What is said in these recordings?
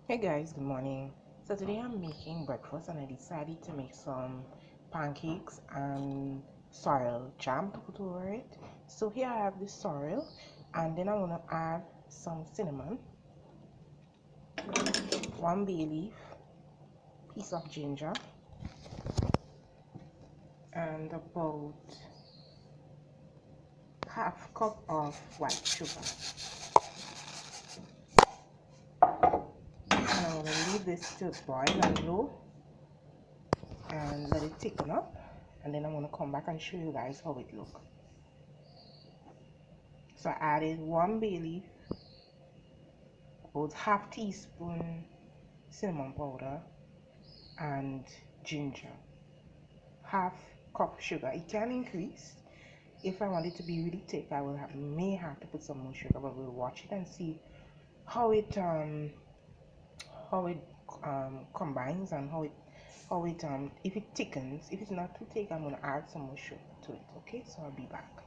Hey guys, good morning. So today I'm making breakfast and I decided to make some pancakes and sorrel jam to put over it. So here I have the sorrel and then I want to add some cinnamon, one bay leaf, piece of ginger, and about half cup of white sugar. And I'm going to leave this to boil on low and let it thicken up, and then I'm going to come back and show you guys how it looks. So I added one bay leaf, about half teaspoon cinnamon powder and ginger, half cup sugar. It can increase. If I want it to be really thick, I will may have to put some more sugar, but we'll watch it and see how it combines and how it if it thickens. If it's not too thick, I'm gonna add some more sugar to it. Okay, so I'll be back.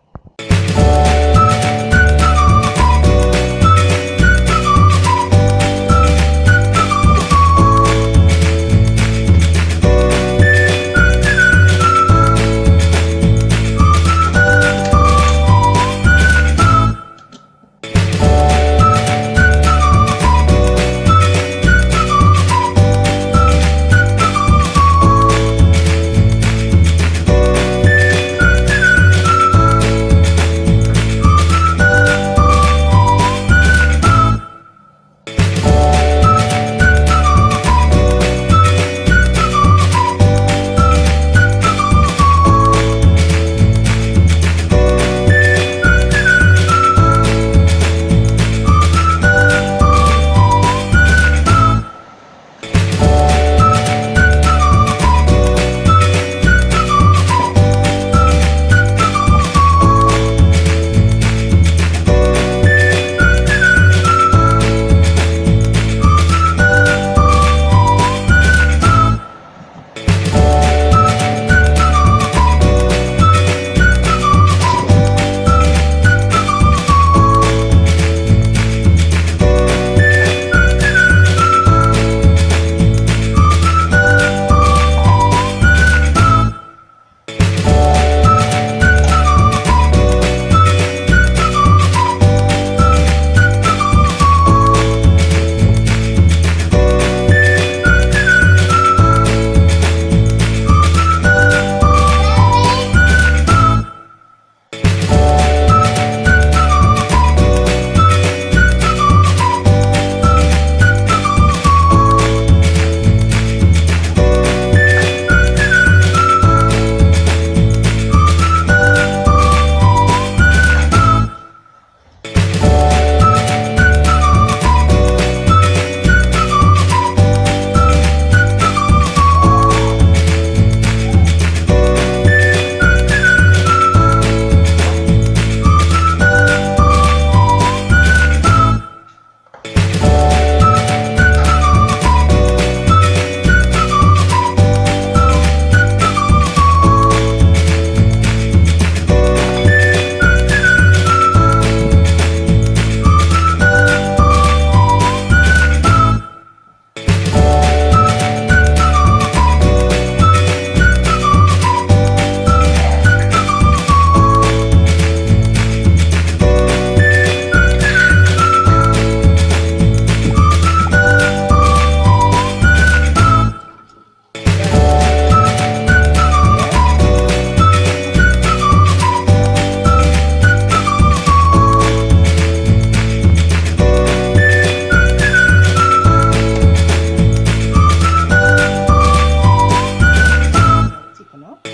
Thicken up.